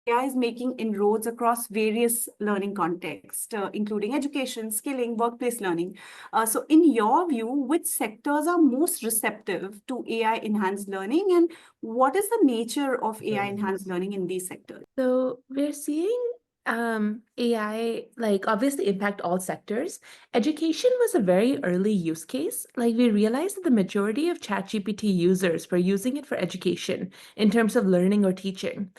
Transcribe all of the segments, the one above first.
AI is making inroads across various learning contexts, including education, skilling, workplace learning. So, in your view, which sectors are most receptive to AI enhanced learning, and what is the nature of AI enhanced learning in these sectors? So we're seeing AI obviously impact all sectors. Education was a very early use case. Like we realized that the majority of ChatGPT users were using it for education in terms of learning or teaching.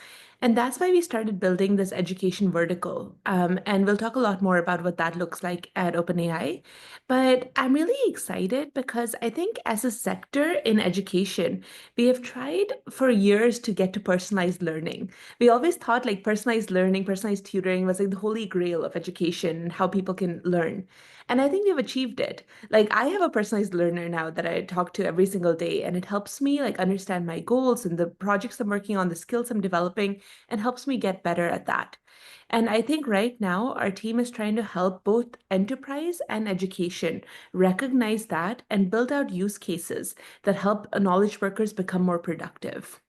And that's why we started building this education vertical. And we'll talk a lot more about what that looks like at OpenAI. But I'm really excited because I think as a sector in education, we have tried for years to get to personalized learning. We always thought like personalized learning, personalized tutoring was like the holy grail of education and how people can learn. And I think we've achieved it. Like I have a personalized learner now that I talk to every single day, and it helps me like understand my goals and the projects I'm working on, the skills I'm developing, and helps me get better at that. And I think right now our team is trying to help both enterprise and education recognize that and build out use cases that help knowledge workers become more productive.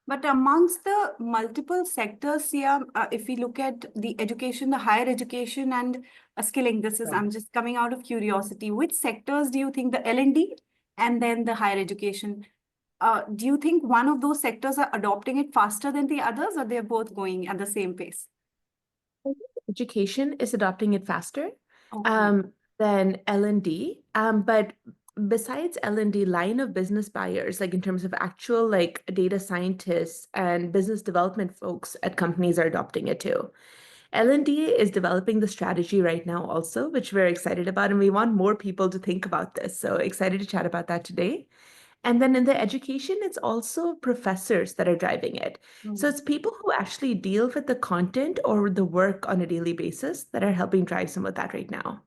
But amongst the multiple sectors here, if we look at the education, the higher education and skilling, I'm just coming out of curiosity. Which sectors do you think the L&D and then the higher education? Do you think one of those sectors are adopting it faster than the others, or they're both going at the same pace? Education is adopting it faster Okay. than L&D. But besides L&D, line of business buyers, like in terms of actual like data scientists and business development folks at companies are adopting it too. L&D is developing the strategy right now also, which we're excited about, and we want more people to think about this. So excited to chat about that today. And then in the education, it's also professors that are driving it. So Mm. it's people who actually deal with the content or the work on a daily basis that are helping drive some of that right now.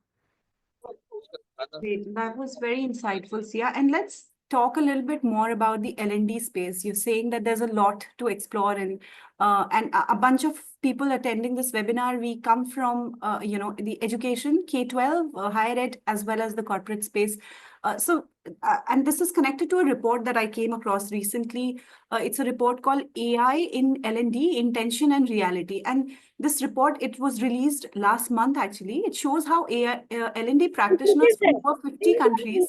Great. That was very insightful, Sia. And let's talk a little bit more about the L&D space. You're saying that there's a lot to explore, and a bunch of people attending this webinar, we come from, the education, K-12, higher ed, as well as the corporate space. And this is connected to a report that I came across recently. It's a report called AI in L&D, Intention and Reality. And this report, it was released last month, actually. It shows how AI, L&D practitioners from over 50 countries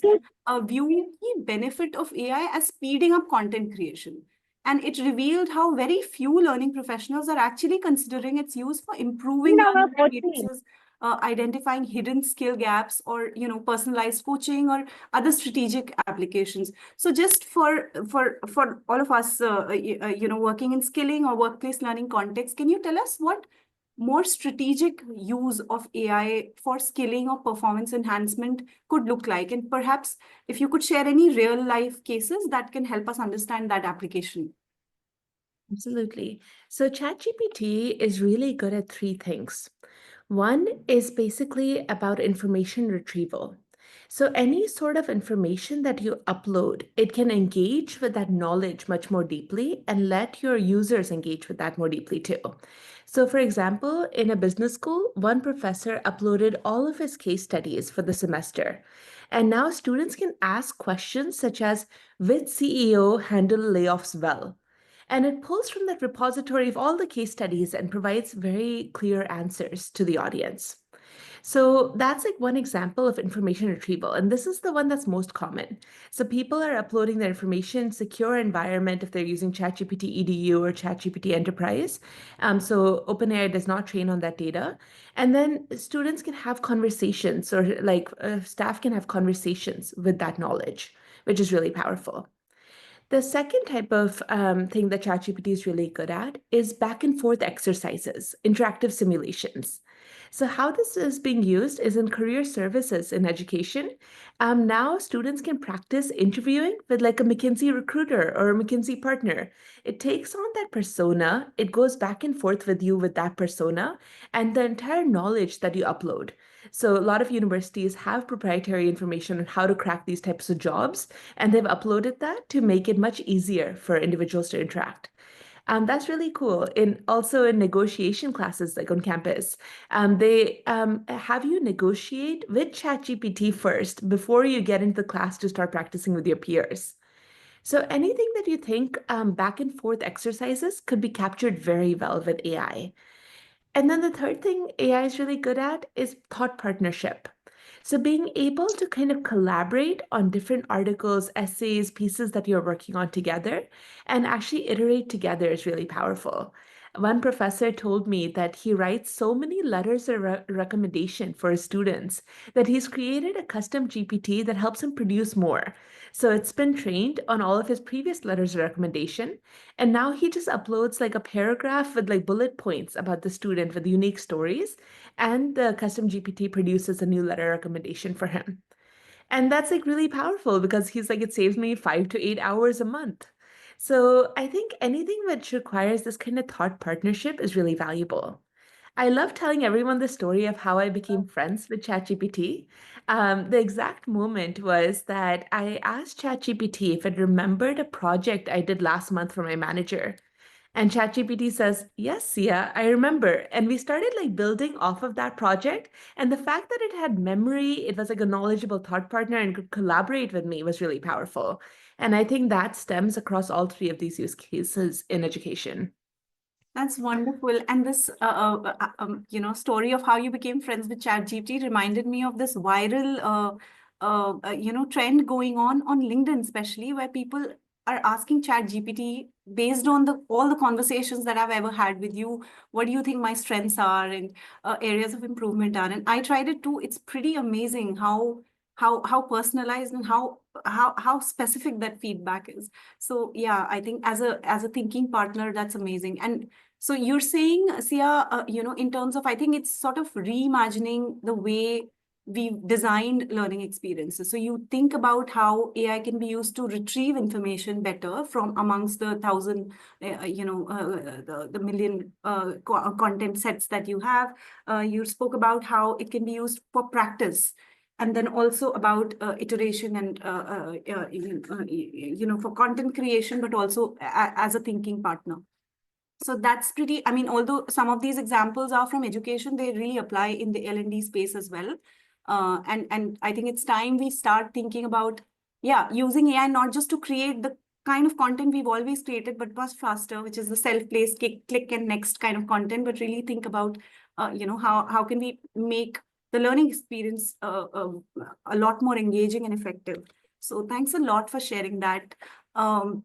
view the benefit of AI as speeding up content creation. And it revealed how very few learning professionals are actually considering its use for improving learning experiences, identifying hidden skill gaps, or personalized coaching or other strategic applications. So just for all of us, working in skilling or workplace learning context, can you tell us what more strategic use of AI for skilling or performance enhancement could look like? And perhaps if you could share any real life cases that can help us understand that application. Absolutely. So ChatGPT is really good at three things. One is basically about information retrieval. So any sort of information that you upload, it can engage with that knowledge much more deeply and let your users engage with that more deeply too. So for example, in a business school, one professor uploaded all of his case studies for the semester. And now students can ask questions such as, which CEO handled layoffs well? And it pulls from that repository of all the case studies and provides very clear answers to the audience. So that's like one example of information retrieval. And this is the one that's most common. So people are uploading their information, secure environment if they're using ChatGPT EDU or ChatGPT Enterprise. So OpenAI does not train on that data. And then students can have conversations, or staff can have conversations with that knowledge, which is really powerful. The second type of thing that ChatGPT is really good at is back and forth exercises, interactive simulations. So how this is being used is in career services in education. Now students can practice interviewing with like a McKinsey recruiter or a McKinsey partner. It takes on that persona, it goes back and forth with you with that persona and the entire knowledge that you upload. So a lot of universities have proprietary information on how to crack these types of jobs, and they've uploaded that to make it much easier for individuals to interact. That's really cool. In also in negotiation classes, like on campus, they have you negotiate with ChatGPT first before you get into the class to start practicing with your peers. So anything that you think back and forth exercises could be captured very well with AI. And then the third thing AI is really good at is thought partnership. So being able to kind of collaborate on different articles, essays, pieces that you're working on together and actually iterate together is really powerful. One professor told me that he writes so many letters of recommendation for his students that he's created a custom GPT that helps him produce more. So it's been trained on all of his previous letters of recommendation, and now he just uploads like a paragraph with like bullet points about the student with unique stories, and the custom GPT produces a new letter recommendation for him. And that's like really powerful because he's like, it saves me 5 to 8 hours a month. So I think anything which requires this kind of thought partnership is really valuable. I love telling everyone the story of how I became friends with ChatGPT. The exact moment was that I asked ChatGPT if it remembered a project I did last month for my manager. And ChatGPT says, "Yes, Sia, I remember." And we started like building off of that project. And the fact that it had memory, it was like a knowledgeable thought partner and could collaborate with me was really powerful. And I think that stems across all three of these use cases in education. That's wonderful. And this, story of how you became friends with ChatGPT reminded me of this viral, trend going on LinkedIn, especially where people are asking ChatGPT based on the all the conversations that I've ever had with you. What do you think my strengths are and areas of improvement are? And I tried it too. It's pretty amazing how personalized and how specific that feedback is. So yeah, I think as a thinking partner, that's amazing. And so you're saying, Sia, in terms of, I think it's sort of reimagining the way we've designed learning experiences. So you think about how AI can be used to retrieve information better from amongst the thousand, the million content sets that you have. You spoke about how it can be used for practice. And then also about iteration and for content creation, but also as a thinking partner. So that's pretty, I mean, although some of these examples are from education, they really apply in the L&D space as well. And I think it's time we start thinking about, yeah, using AI not just to create the kind of content we've always created, but much faster, which is the self-paced click and next kind of content, but really think about, how can we make the learning experience a lot more engaging and effective. So thanks a lot for sharing that. Um,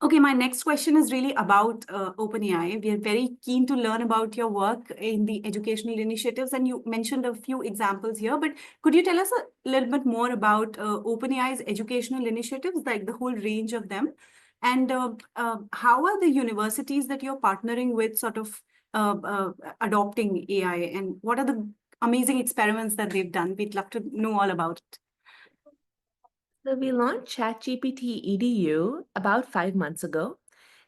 Okay, my next question is really about OpenAI. We are very keen to learn about your work in the educational initiatives, and you mentioned a few examples here, but could you tell us a little bit more about OpenAI's educational initiatives, like the whole range of them? And how are the universities that you're partnering with sort of adopting AI, and what are the amazing experiments that they've done? We'd love to know all about it. So we launched ChatGPT EDU about 5 months ago.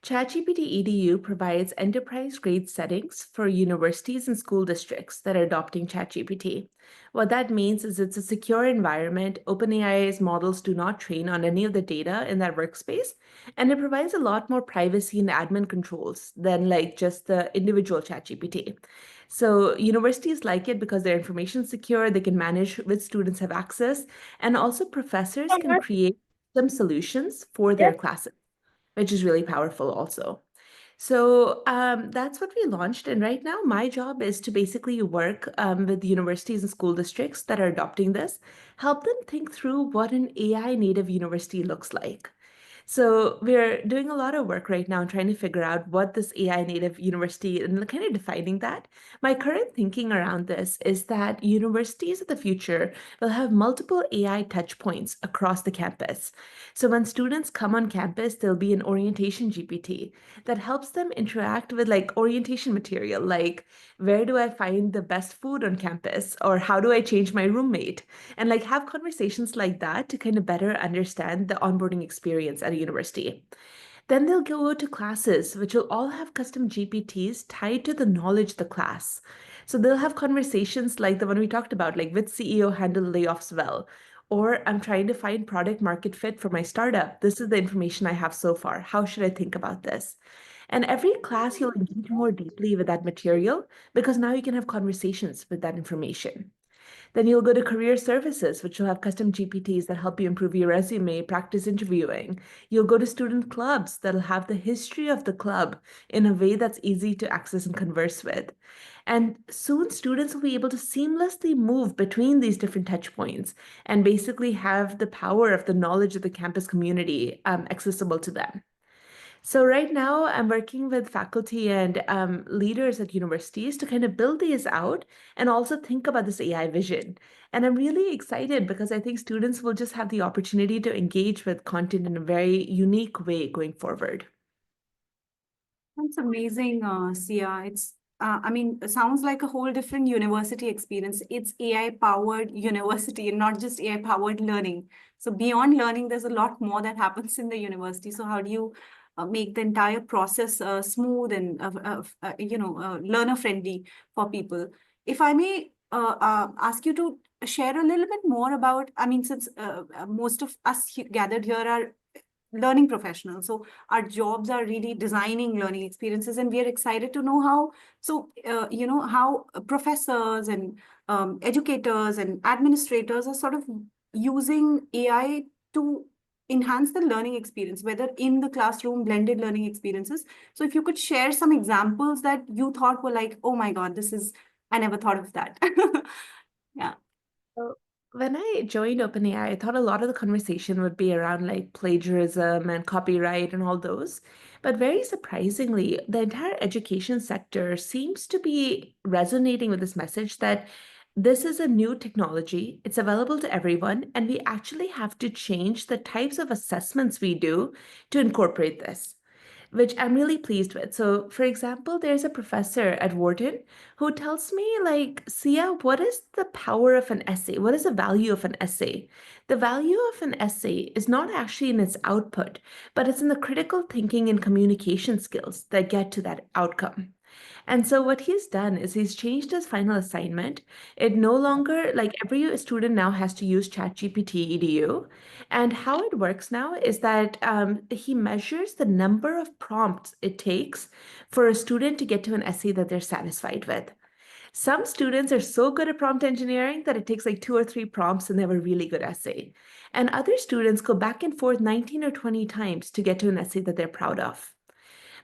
ChatGPT EDU provides enterprise-grade settings for universities and school districts that are adopting ChatGPT. What that means is it's a secure environment. OpenAI's models do not train on any of the data in that workspace, and it provides a lot more privacy and admin controls than like just the individual ChatGPT. So universities like it because their information is secure, they can manage which students have access, and also professors can create some solutions for their classes, which is really powerful also. So that's what we launched. And right now, my job is to basically work with universities and school districts that are adopting this, help them think through what an AI native university looks like. So we're doing a lot of work right now trying to figure out what this AI native university and kind of defining that. My current thinking around this is that universities of the future will have multiple AI touch points across the campus. So when students come on campus, there'll be an orientation GPT that helps them interact with like orientation material, like where do I find the best food on campus, or how do I change my roommate? And like have conversations like that to kind of better understand the onboarding experience at a university. Then they'll go to classes, which will all have custom GPTs tied to the knowledge of the class. So they'll have conversations like the one we talked about, like which CEO handled layoffs well, or I'm trying to find product market fit for my startup. This is the information I have so far. How should I think about this? And every class, you'll engage more deeply with that material because now you can have conversations with that information. Then you'll go to career services, which will have custom GPTs that help you improve your resume, practice interviewing. You'll go to student clubs that'll have the history of the club in a way that's easy to access and converse with. And soon students will be able to seamlessly move between these different touch points and basically have the power of the knowledge of the campus community accessible to them. So right now, I'm working with faculty and leaders at universities to kind of build these out and also think about this AI vision. And I'm really excited because I think students will just have the opportunity to engage with content in a very unique way going forward. That's amazing, Sia. I mean, it sounds like a whole different university experience. It's AI powered university and not just AI powered learning. So beyond learning, there's a lot more that happens in the university. So how do you make the entire process smooth and learner friendly for people? If I may ask you to share a little bit more about, I mean, since most of us gathered here are learning professionals. So our jobs are really designing learning experiences, and we are excited to know how. So how professors and educators and administrators are sort of using AI to enhance the learning experience, whether in the classroom, blended learning experiences. So if you could share some examples that you thought were like, oh my God, I never thought of that. Yeah. So when I joined OpenAI, I thought a lot of the conversation would be around like plagiarism and copyright and all those. But very surprisingly, the entire education sector seems to be resonating with this message that this is a new technology, it's available to everyone, and we actually have to change the types of assessments we do to incorporate this, which I'm really pleased with. So, for example, there's a professor at Wharton who tells me, like, Sia, what is the power of an essay? What is the value of an essay? The value of an essay is not actually in its output, but it's in the critical thinking and communication skills that get to that outcome. And so what he's done is he's changed his final assignment. It no longer, like every student now has to use ChatGPT EDU. And how it works now is that he measures the number of prompts it takes for a student to get to an essay that they're satisfied with. Some students are so good at prompt engineering that it takes like 2 or 3 prompts and they have a really good essay. And other students go back and forth 19 or 20 times to get to an essay that they're proud of.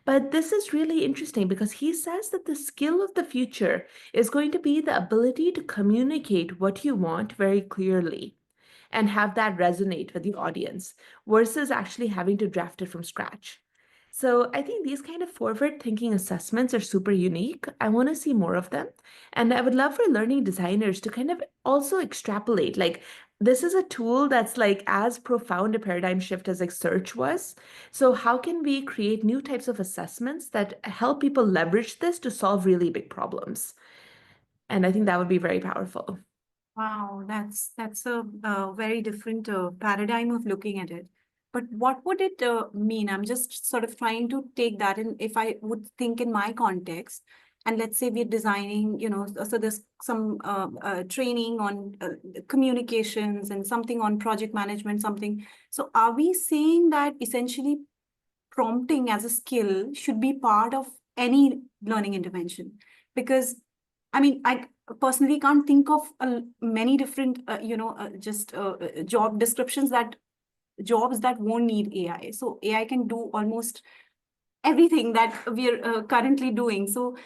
But this is really interesting because he says that the skill of the future is going to be the ability to communicate what you want very clearly and have that resonate with the audience versus actually having to draft it from scratch. So I think these kind of forward thinking assessments are super unique. I want to see more of them. And I would love for learning designers to kind of also extrapolate like this is a tool that's like as profound a paradigm shift as like search was. So how can we create new types of assessments that help people leverage this to solve really big problems? And I think that would be very powerful. Wow, that's a very different paradigm of looking at it. But what would it mean? I'm just sort of trying to take that in. If I would think in my context, and let's say we're designing, so there's some training on communications and something on project management, something. So are we saying that essentially prompting as a skill should be part of any learning intervention? Because I mean, I personally can't think of many different, just job descriptions that jobs that won't need AI. So AI can do almost everything that we're currently doing. So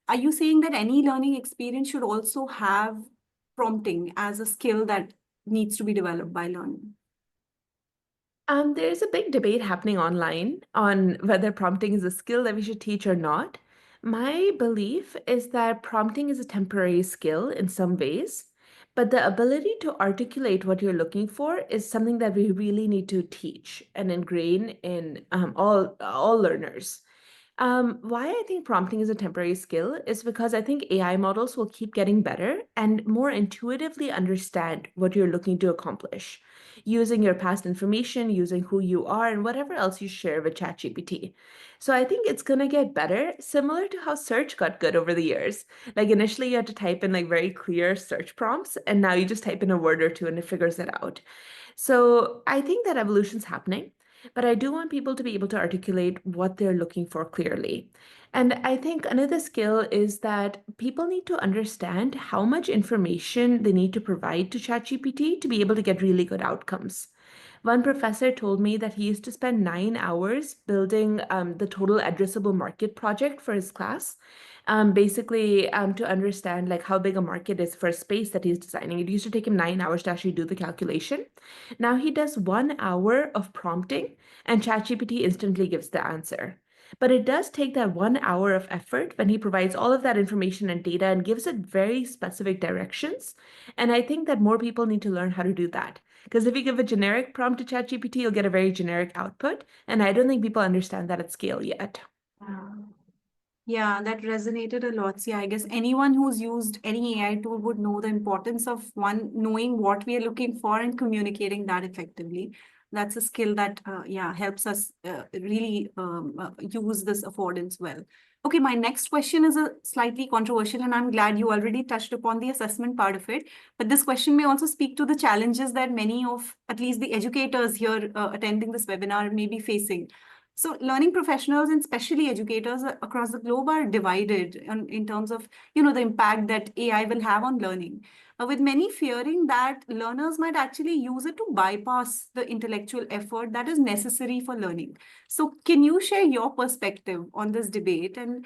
are you saying that any learning experience should also have prompting as a skill that needs to be developed by learning? There's a big debate happening online on whether prompting is a skill that we should teach or not. My belief is that prompting is a temporary skill in some ways, but the ability to articulate what you're looking for is something that we really need to teach and ingrain in all learners. Why I think prompting is a temporary skill is because I think AI models will keep getting better and more intuitively understand what you're looking to accomplish using your past information, using who you are, and whatever else you share with ChatGPT. So I think it's going to get better, similar to how search got good over the years. Like initially, you had to type in like very clear search prompts, and now you just type in a word or two and it figures it out. So I think that evolution's happening, but I do want people to be able to articulate what they're looking for clearly. And I think another skill is that people need to understand how much information they need to provide to ChatGPT to be able to get really good outcomes. One professor told me that he used to spend 9 hours building the total addressable market project for his class. Basically, to understand like how big a market is for a space that he's designing. It used to take him 9 hours to actually do the calculation. Now he does 1 hour of prompting, and ChatGPT instantly gives the answer. But it does take that 1 hour of effort when he provides all of that information and data and gives it very specific directions. And I think that more people need to learn how to do that. Because if you give a generic prompt to ChatGPT, you'll get a very generic output. And I don't think people understand that at scale yet. Yeah, that resonated a lot. See, I guess anyone who's used any AI tool would know the importance of one, knowing what we are looking for and communicating that effectively. That's a skill that, yeah, helps us really use this affordance well. Okay, my next question is a slightly controversial, and I'm glad you already touched upon the assessment part of it. But this question may also speak to the challenges that many of, at least the educators here attending this webinar, may be facing. So learning professionals and especially educators across the globe are divided in terms of, the impact that AI will have on learning, with many fearing that learners might actually use it to bypass the intellectual effort that is necessary for learning. So can you share your perspective on this debate, and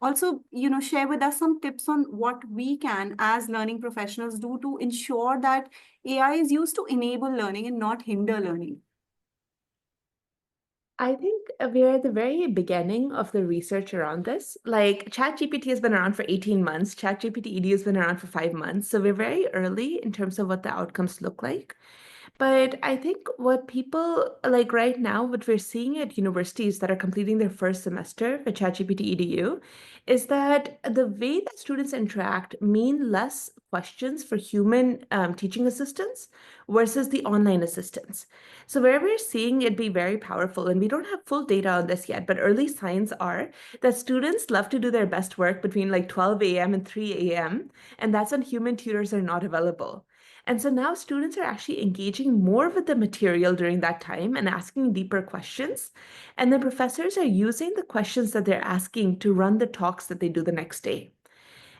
also, share with us some tips on what we can as learning professionals do to ensure that AI is used to enable learning and not hinder learning? I think we're at the very beginning of the research around this. Like ChatGPT has been around for 18 months, ChatGPT EDU has been around for 5 months. So we're very early in terms of what the outcomes look like. But I think what people like right now, what we're seeing at universities that are completing their first semester for ChatGPT EDU is that the way that students interact mean less questions for human teaching assistants versus the online assistants. So where we're seeing it be very powerful, and we don't have full data on this yet, but early signs are that students love to do their best work between like 12 a.m. and 3 a.m., and that's when human tutors are not available. And so now students are actually engaging more with the material during that time and asking deeper questions. And the professors are using the questions that they're asking to run the talks that they do the next day.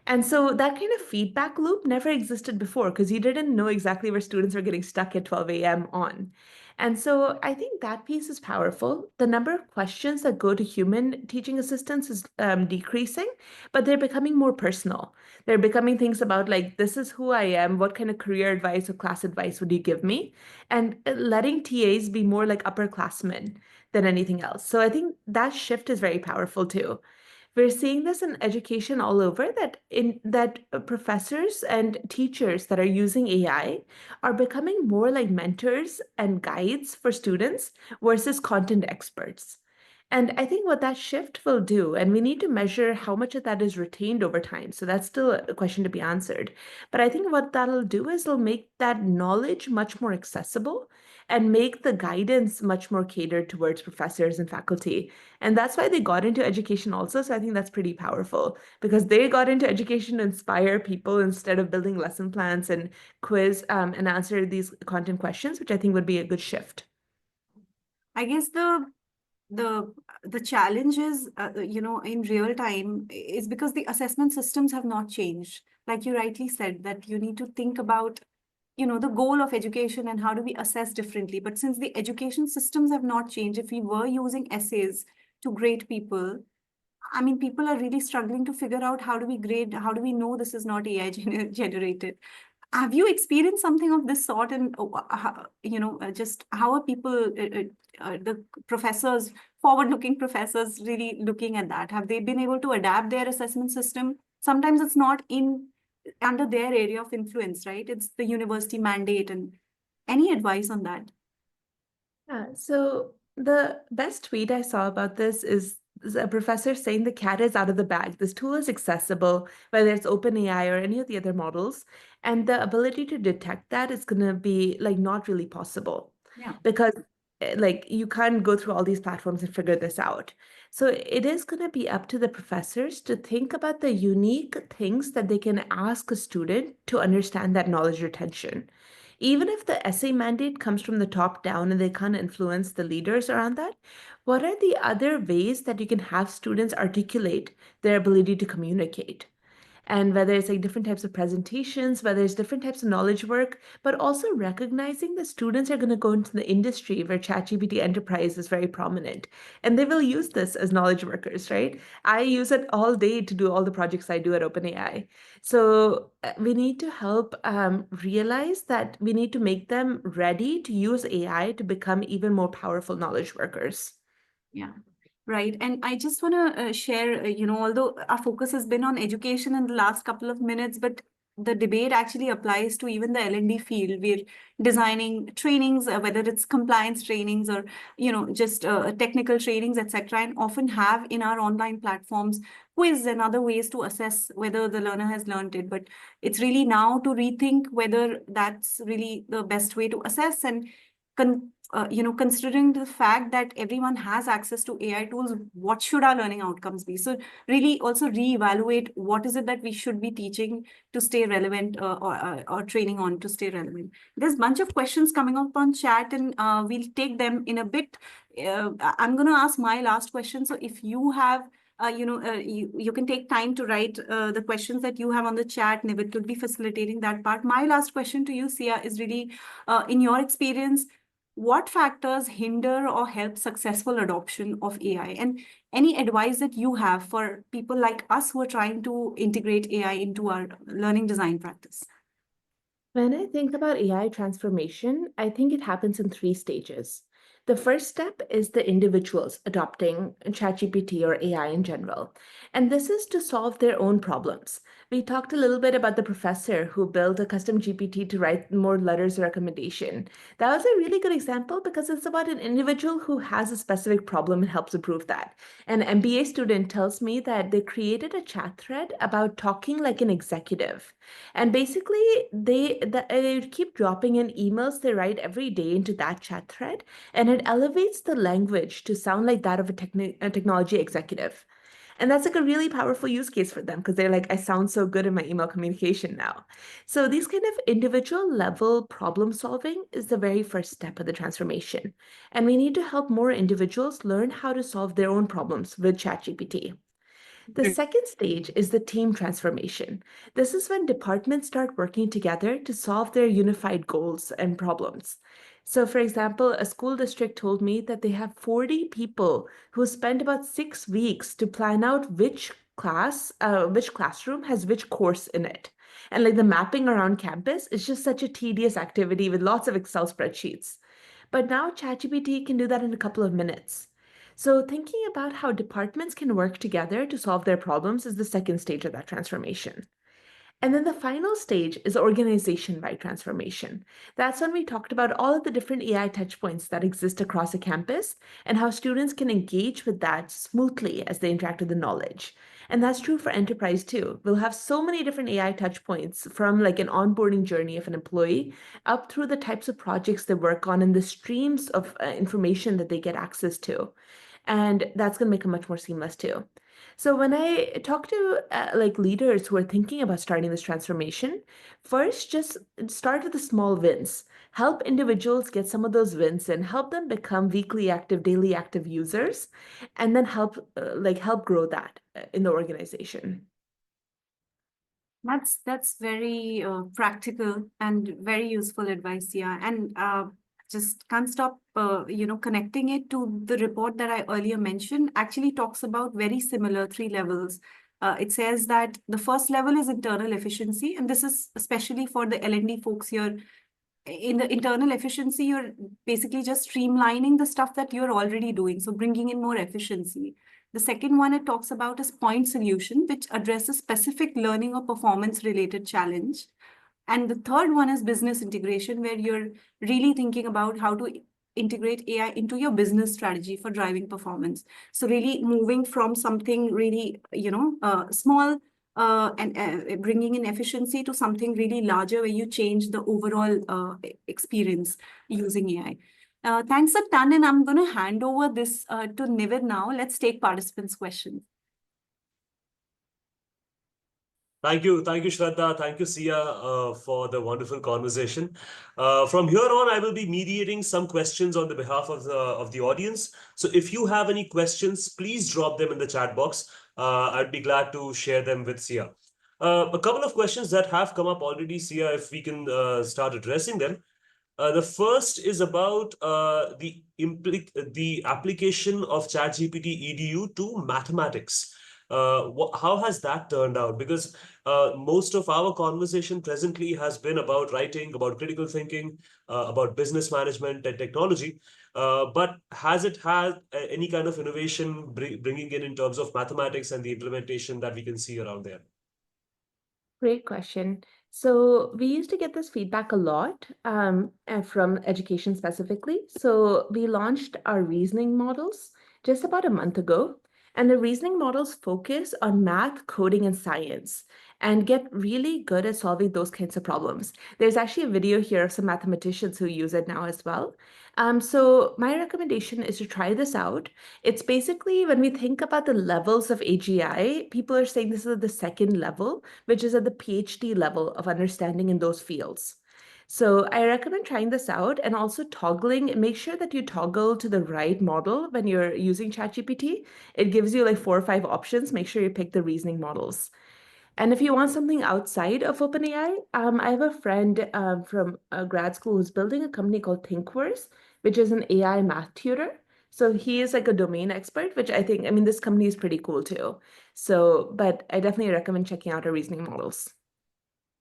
And so that kind of feedback loop never existed before because you didn't know exactly where students were getting stuck at 12 a.m. on. And so I think that piece is powerful. The number of questions that go to human teaching assistants is decreasing, but they're becoming more personal. They're becoming things about like, this is who I am. What kind of career advice or class advice would you give me? And letting TAs be more like upperclassmen than anything else. So I think that shift is very powerful too. We're seeing this in education all over that professors and teachers that are using AI are becoming more like mentors and guides for students versus content experts. And I think what that shift will do, and we need to measure how much of that is retained over time. So that's still a question to be answered. But I think what that'll do is it'll make that knowledge much more accessible and make the guidance much more catered towards professors and faculty. And that's why they got into education also. So I think that's pretty powerful because they got into education to inspire people instead of building lesson plans and quiz and answer these content questions, which I think would be a good shift. I guess the the challenge is, in real time is because the assessment systems have not changed. Like you rightly said, that you need to think about, the goal of education and how do we assess differently. But since the education systems have not changed, if we were using essays to grade people, I mean, people are really struggling to figure out how do we grade, how do we know this is not AI generated. Have you experienced something of this sort? And just how are people, the professors, forward-looking professors, really looking at that? Have they been able to adapt their assessment system? Sometimes it's not in under their area of influence, right? It's the university mandate. And any advice on that? Yeah, so the best tweet I saw about this is a professor saying the cat is out of the bag. This tool is accessible, whether it's OpenAI or any of the other models, and the ability to detect that is going to be like not really possible Yeah. because like you can't go through all these platforms and figure this out. So it is going to be up to the professors to think about the unique things that they can ask a student to understand that knowledge retention. Even if the essay mandate comes from the top down and they can't influence the leaders around that, what are the other ways that you can have students articulate their ability to communicate? And whether it's like different types of presentations, whether it's different types of knowledge work, but also recognizing that students are going to go into the industry where ChatGPT Enterprise is very prominent. And they will use this as knowledge workers, right? I use it all day to do all the projects I do at OpenAI. So we need to help realize that we need to make them ready to use AI to become even more powerful knowledge workers. Yeah. Right. And I just want to share, although our focus has been on education in the last couple of minutes, but the debate actually applies to even the L&D field. We're designing trainings, whether it's compliance trainings or, just technical trainings, etc., and often have in our online platforms quiz and other ways to assess whether the learner has learned it. But it's really now to rethink whether that's really the best way to assess and considering the fact that everyone has access to AI tools, what should our learning outcomes be? So really also reevaluate what is it that we should be teaching to stay relevant or training on to stay relevant. There's a bunch of questions coming up on chat and we'll take them in a bit. I'm going to ask my last question. So if you have you can take time to write the questions that you have on the chat. Nivit will be facilitating that part. My last question to you, Sia, is really in your experience, what factors hinder or help successful adoption of AI? And any advice that you have for people like us who are trying to integrate AI into our learning design practice? When I think about AI transformation, I think it happens in three stages. The first step is the individuals adopting ChatGPT or AI in general. And this is to solve their own problems. We talked a little bit about the professor who built a custom GPT to write more letters of recommendation. That was a really good example because it's about an individual who has a specific problem and helps improve that. An MBA student tells me that they created a chat thread about talking like an executive. And basically, they keep dropping in emails they write every day into that chat thread, and it elevates the language to sound like that of a technology executive. And that's like a really powerful use case for them because they're like, I sound so good in my email communication now. So these kind of individual level problem solving is the very first step of the transformation. And we need to help more individuals learn how to solve their own problems with ChatGPT. The second stage is the team transformation. This is when departments start working together to solve their unified goals and problems. So, for example, a school district told me that they have 40 people who spend about 6 weeks to plan out which classroom has which course in it. And like the mapping around campus is just such a tedious activity with lots of Excel spreadsheets. But now ChatGPT can do that in a couple of minutes. So, thinking about how departments can work together to solve their problems is the second stage of that transformation. And then the final stage is organization-wide transformation. That's when we talked about all of the different AI touchpoints that exist across a campus and how students can engage with that smoothly as they interact with the knowledge. And that's true for enterprise too. We'll have so many different AI touchpoints from like an onboarding journey of an employee up through the types of projects they work on and the streams of information that they get access to. And that's going to make it much more seamless too. So when I talk to like leaders who are thinking about starting this transformation, first just start with the small wins. Help individuals get some of those wins and help them become weekly active, daily active users, and then help grow that in the organization. That's very practical and very useful advice, yeah. And just can't stop, connecting it to the report that I earlier mentioned. Actually, talks about very similar three levels. It says that the first level is internal efficiency, and this is especially for the L&D folks here. In the internal efficiency, you're basically just streamlining the stuff that you're already doing, so bringing in more efficiency. The second one it talks about is point solution, which addresses specific learning or performance related challenge. And the third one is business integration, where you're really thinking about how to integrate AI into your business strategy for driving performance. So really moving from something really, small and bringing in efficiency to something really larger where you change the overall experience using AI. Thanks a ton, and I'm going to hand over this to Nivid now. Let's take participants' questions. Thank you, Shraddha. Thank you, Sia, for the wonderful conversation. From here on, I will be mediating some questions on the behalf of the audience. So, if you have any questions, please drop them in the chat box. I'd be glad to share them with Sia. A couple of questions that have come up already, Sia, if we can start addressing them. The first is about the application of ChatGPT EDU to mathematics. How has that turned out? Because most of our conversation presently has been about writing, about critical thinking, about business management and technology. But has it had any kind of innovation bringing in terms of mathematics and the implementation that we can see around there? Great question. So we used to get this feedback a lot and from education specifically. So we launched our reasoning models just about a month ago. And the reasoning models focus on math, coding, and science and get really good at solving those kinds of problems. There's actually a video here of some mathematicians who use it now as well. So my recommendation is to try this out. It's basically when we think about the levels of AGI, people are saying this is the second level, which is at the PhD level of understanding in those fields. So I recommend trying this out and also toggling. Make sure that you toggle to the right model when you're using ChatGPT. It gives you like 4 or 5 options. Make sure you pick the reasoning models. And if you want something outside of OpenAI, I have a friend from grad school who's building a company called Thinkverse, which is an AI math tutor. So he is like a domain expert, which I think, I mean, this company is pretty cool too. So, but I definitely recommend checking out our reasoning models.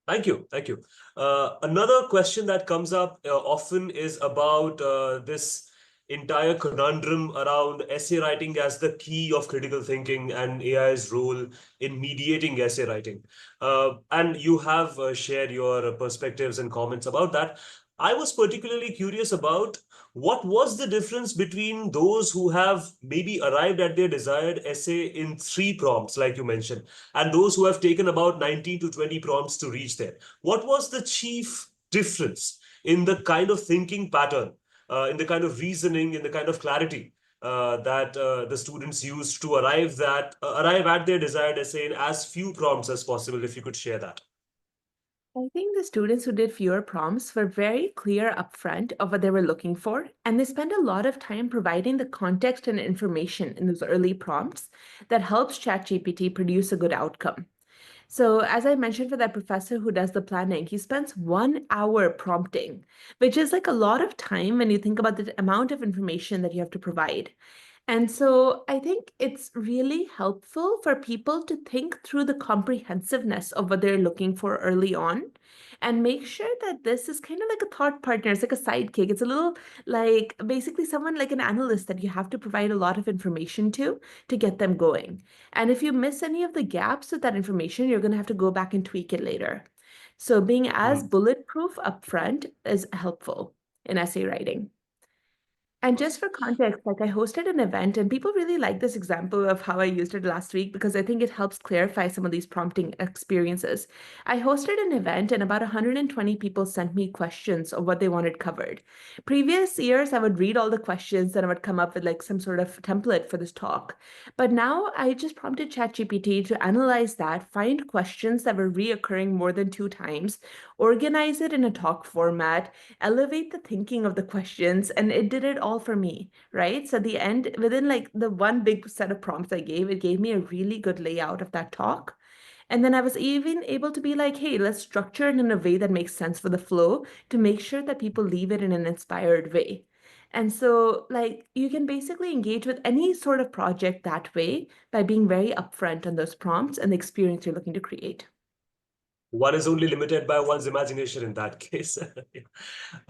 Thank you. Thank you. Another question that comes up often is about this entire conundrum around essay writing as the key of critical thinking and AI's role in mediating essay writing. And you have shared your perspectives and comments about that. I was particularly curious about what was the difference between those who have maybe arrived at their desired essay in 3 prompts, like you mentioned, and those who have taken about 19 to 20 prompts to reach there. What was the chief difference in the kind of thinking pattern, in the kind of reasoning, in the kind of clarity that the students used to arrive at their desired essay in as few prompts as possible? If you could share that. I think the students who did fewer prompts were very clear upfront of what they were looking for, and they spent a lot of time providing the context and information in those early prompts that helps ChatGPT produce a good outcome. So, as I mentioned for that professor who does the planning, he spends 1 hour prompting, which is like a lot of time when you think about the amount of information that you have to provide. And so I think it's really helpful for people to think through the comprehensiveness of what they're looking for early on and make sure that this is kind of like a thought partner. It's like a sidekick. It's a little like basically someone like an analyst that you have to provide a lot of information to get them going. And if you miss any of the gaps with that information, you're going to have to go back and tweak it later. So being as bulletproof upfront is helpful in essay writing. And just for context, like I hosted an event and people really like this example of how I used it last week because I think it helps clarify some of these prompting experiences. I hosted an event and about 120 people sent me questions of what they wanted covered. Previous years, I would read all the questions and I would come up with like some sort of template for this talk. But now I just prompted ChatGPT to analyze that, find questions that were reoccurring more than 2 times, organize it in a talk format, elevate the thinking of the questions, and it did it all for me, right? So at the end, within like the one big set of prompts I gave, it gave me a really good layout of that talk. And then I was even able to be like, hey, let's structure it in a way that makes sense for the flow to make sure that people leave it in an inspired way. And so, like, you can basically engage with any sort of project that way by being very upfront on those prompts and the experience you're looking to create. One is only limited by one's imagination in that case.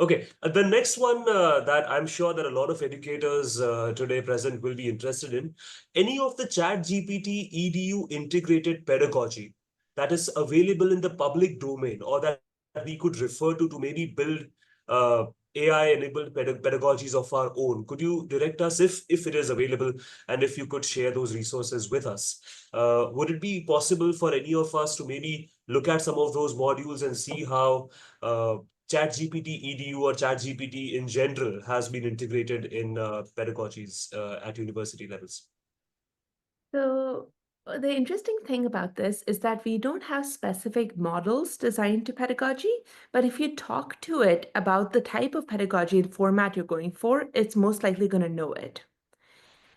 Okay, the next one that I'm sure that a lot of educators today present will be interested in, any of the Chat GPT EDU integrated pedagogy that is available in the public domain or that we could refer to maybe build uh, AI-enabled pedagogies of our own. Could you direct us if it is available and if you could share those resources with us? Would it be possible for any of us to maybe look at some of those modules and see how ChatGPT EDU or ChatGPT in general has been integrated in pedagogies at university levels? So The interesting thing about this is that we don't have specific models designed to pedagogy, but if you talk to it about the type of pedagogy and format you're going for, it's most likely going to know it.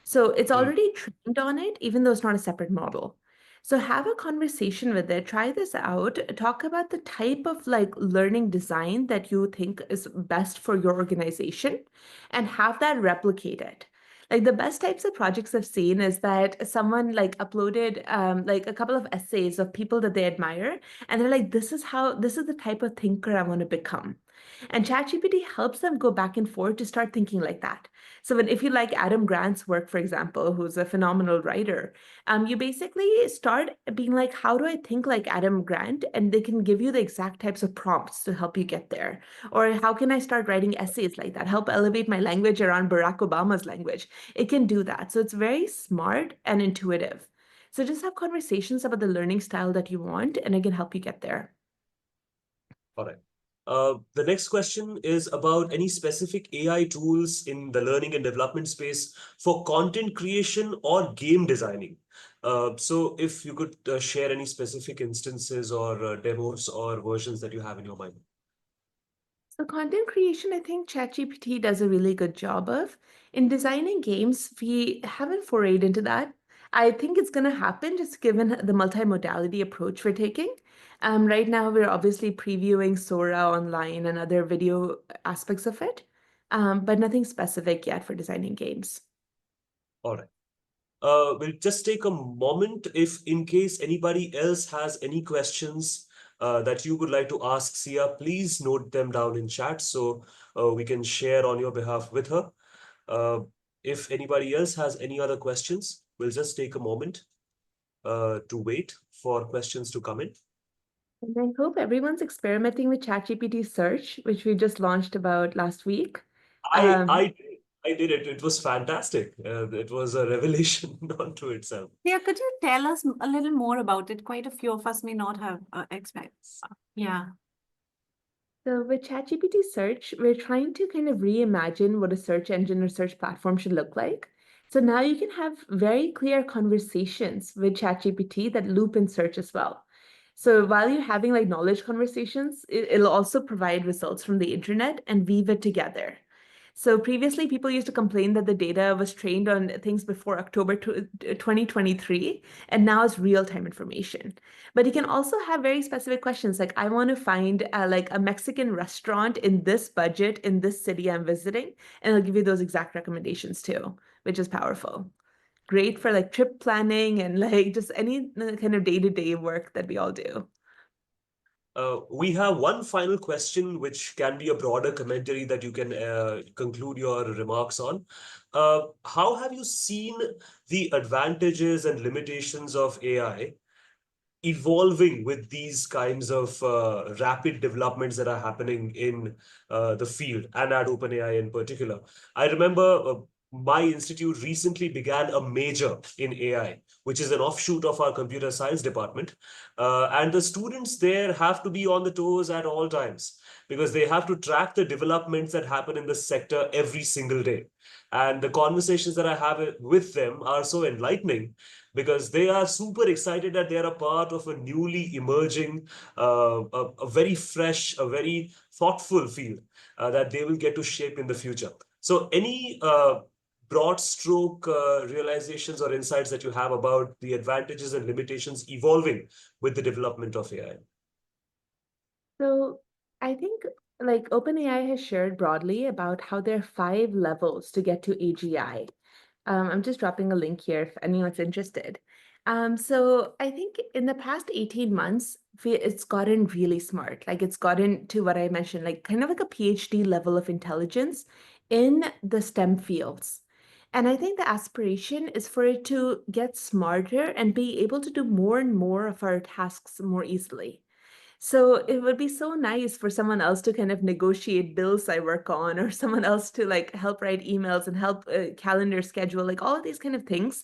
So it's Mm. already trained on it, even though it's not a separate model. So have a conversation with it, try this out, talk about the type of like learning design that you think is best for your organization and have that replicate it. Like the best types of projects I've seen is that someone like uploaded like a couple of essays of people that they admire, and they're like, this is the type of thinker I want to become. And ChatGPT helps them go back and forth to start thinking like that. So if you like Adam Grant's work, for example, who's a phenomenal writer, you basically start being like, how do I think like Adam Grant? And they can give you the exact types of prompts to help you get there. Or how can I start writing essays like that? Help elevate my language around Barack Obama's language. It can do that. So it's very smart and intuitive. So just have conversations about the learning style that you want, and it can help you get there. All right. The next question is about any specific AI tools in the learning and development space for content creation or game designing. So if you could share any specific instances or demos or versions that you have in your mind. So content creation, I think ChatGPT does a really good job of. In designing games, we haven't forayed into that. I think it's going to happen just given the multimodality approach we're taking. Right now, we're obviously previewing Sora online and other video aspects of it, but nothing specific yet for designing games. All right. We'll just take a moment if in case anybody else has any questions that you would like to ask Sia, please note them down in chat so we can share on your behalf with her. If anybody else has any other questions, we'll just take a moment to wait for questions to come in. And I hope everyone's experimenting with ChatGPT Search, which we just launched about last week. I Um, I I did it. It was fantastic. It was a revelation unto itself. Yeah, could you tell us a little more about it? Quite a few of us may not have experience. Yeah. So with ChatGPT Search, we're trying to kind of reimagine what a search engine or search platform should look like. So now you can have very clear conversations with ChatGPT that loop in search as well. So while you're having like knowledge conversations, it'll also provide results from the internet and weave it together. So previously, people used to complain that the data was trained on things before October 2023, and now it's real-time information. But you can also have very specific questions like, I want to find like a Mexican restaurant in this budget in this city I'm visiting, and it'll give you those exact recommendations too, which is powerful. Great for like trip planning and like just any kind of day-to-day work that we all do. We have one final question, which can be a broader commentary that you can conclude your remarks on. How have you seen the advantages and limitations of AI evolving with these kinds of rapid developments that are happening in the field and at OpenAI in particular? I remember my institute recently began a major in AI, which is an offshoot of our computer science department. And the students there have to be on the toes at all times because they have to track the developments that happen in the sector every single day. And the conversations that I have with them are so enlightening because they are super excited that they are a part of a newly emerging, a very fresh, a very thoughtful field that they will get to shape in the future. So, any broad stroke realizations or insights that you have about the advantages and limitations evolving with the development of AI? So I think like OpenAI has shared broadly about how there are 5 levels to get to AGI. I'm just dropping a link here if anyone's interested. So I think in the past 18 months, it's gotten really smart. Like it's gotten to what I mentioned, like kind of like a PhD level of intelligence in the STEM fields. And I think the aspiration is for it to get smarter and be able to do more and more of our tasks more easily. So it would be so nice for someone else to kind of negotiate bills I work on, or someone else to like help write emails and help calendar schedule, like all of these kind of things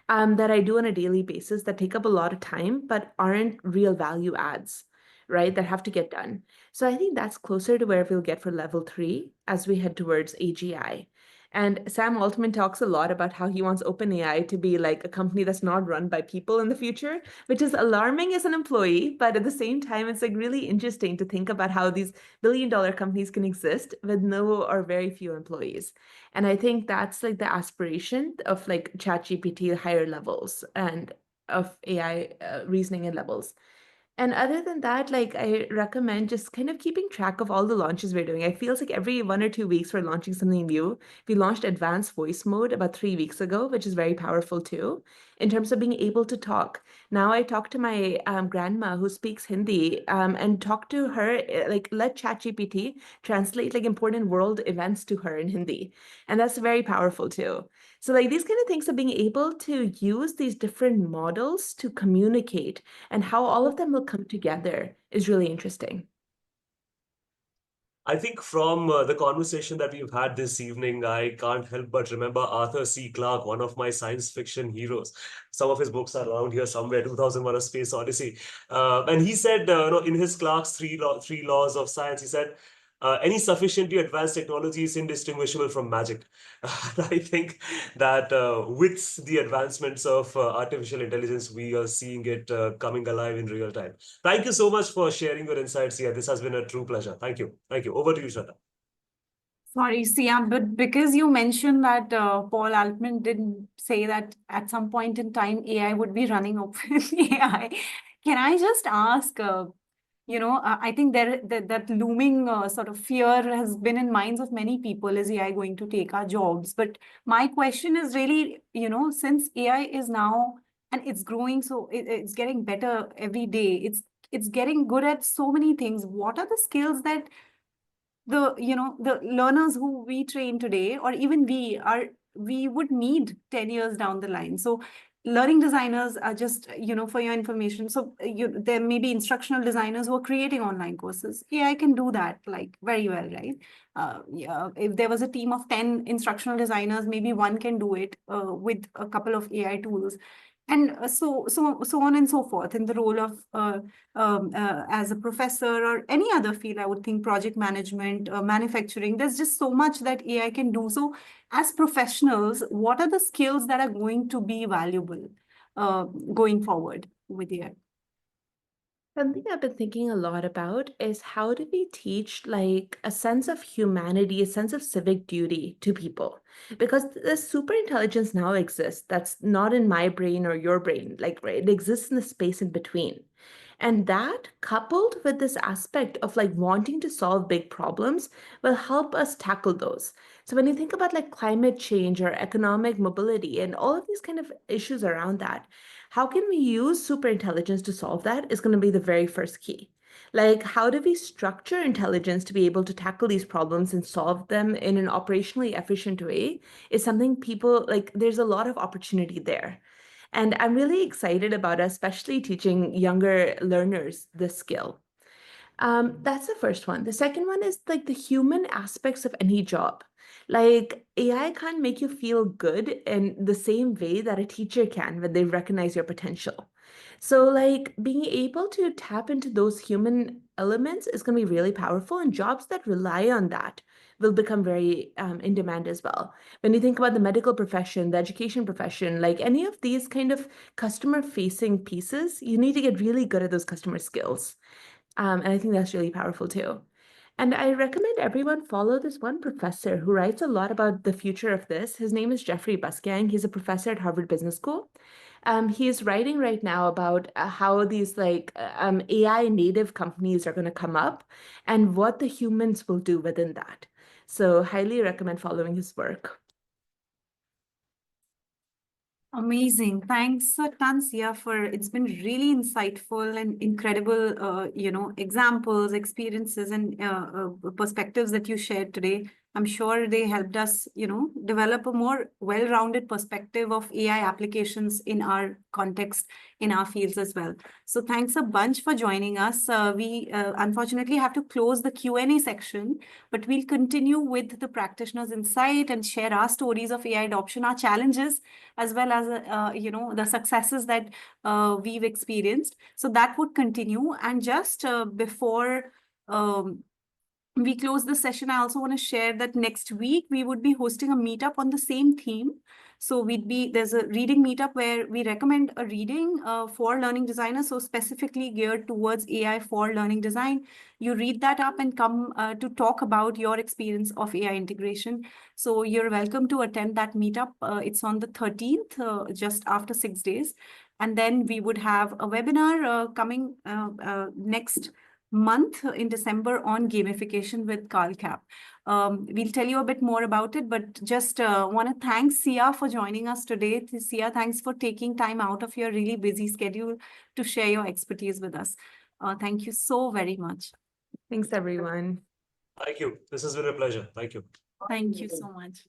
that I do on a daily basis that take up a lot of time, but aren't real value adds, right? That have to get done. So I think that's closer to where we'll get for level 3 as we head towards AGI. And Sam Altman talks a lot about how he wants OpenAI to be like a company that's not run by people in the future, which is alarming as an employee. But at the same time, it's like really interesting to think about how these billion-dollar companies can exist with no or very few employees. And I think that's like the aspiration of like ChatGPT higher levels and of AI reasoning and levels. And other than that, like I recommend just kind of keeping track of all the launches we're doing. It feels like every 1 or 2 weeks we're launching something new. We launched advanced voice mode about 3 weeks ago, which is very powerful too, in terms of being able to talk. Now I talk to my grandma who speaks Hindi and talk to her, like let ChatGPT translate like important world events to her in Hindi. And that's very powerful too. So like these kind of things of being able to use these different models to communicate and how all of them will come together is really interesting. I think from the conversation that we've had this evening, I can't help but remember Arthur C. Clarke, one of my science fiction heroes. Some of his books are around here somewhere, 2001: A Space Odyssey. And he said, in his Clarke's three laws of science, he said, any sufficiently advanced technology is indistinguishable from magic. I think that with the advancements of artificial intelligence, we are seeing it coming alive in real time. Thank you so much for sharing your insights here. This has been a true pleasure. Thank you. Thank you. Over to you, Shraddha. Sorry, Sia, but because you mentioned that Paul Altman did say that at some point in time AI would be running OpenAI, can I just ask, I think that looming sort of fear has been in minds of many people. Is AI going to take our jobs? But my question is really, since AI is now, and it's growing, so it's getting better every day. It's getting good at so many things. What are the skills that the learners who we train today, or even we would need 10 years down the line? So learning designers are just, for your information, so there may be instructional designers who are creating online courses. AI can do that like very well, right? Yeah, if there was a team of 10 instructional designers, maybe one can do it with a couple of AI tools. And so on and so forth, in the role of as a professor or any other field. I would think project management, manufacturing. There's just so much that AI can do. So as professionals, what are the skills that are going to be valuable going forward with AI? Something I've been thinking a lot about is how do we teach like a sense of humanity, a sense of civic duty to people? Because the super intelligence now exists that's not in my brain or your brain, like right, it exists in the space in between. And that, coupled with this aspect of like wanting to solve big problems, will help us tackle those. So when you think about like climate change or economic mobility and all of these kind of issues around that, how can we use superintelligence to solve that is going to be the very first key. Like, how do we structure intelligence to be able to tackle these problems and solve them in an operationally efficient way is something people like, there's a lot of opportunity there. And I'm really excited about especially teaching younger learners this skill. That's the first one. The second one is like the human aspects of any job. Like AI can't make you feel good in the same way that a teacher can when they recognize your potential. So like being able to tap into those human elements is going to be really powerful, and jobs that rely on that will become very in demand as well. When you think about the medical profession, the education profession, like any of these kind of customer facing pieces, you need to get really good at those customer skills. And I think that's really powerful too. And I recommend everyone follow this one professor who writes a lot about the future of this. His name is Jeffrey Busgang. He's a professor at Harvard Business School. He's writing right now about how these like AI native companies are going to come up and what the humans will do within that. So highly recommend following his work. Amazing. Thanks a ton, Sia, for it's been really insightful and incredible, examples, experiences, and perspectives that you shared today. I'm sure they helped us, develop a more well-rounded perspective of AI applications in our context, in our fields as well. So thanks a bunch for joining us. We unfortunately have to close the Q&A section, but we'll continue with the practitioners' insight and share our stories of AI adoption, our challenges, as well as the successes that we've experienced. So that would continue. And just before we close the session, I also want to share that next week we would be hosting a meetup on the same theme. So there's a reading meetup where we recommend a reading for learning designers, so specifically geared towards AI for learning design. You read that up and come to talk about your experience of AI integration. So you're welcome to attend that meetup. It's on the 13th, just after 6 days. And then we would have a webinar coming next month in December on gamification with Carl Cap. We'll tell you a bit more about it, but just want to thank Sia for joining us today. Sia, thanks for taking time out of your really busy schedule to share your expertise with us. Thank you so very much. Thanks, everyone. Thank you. This has been a pleasure. Thank you. Thank you so much.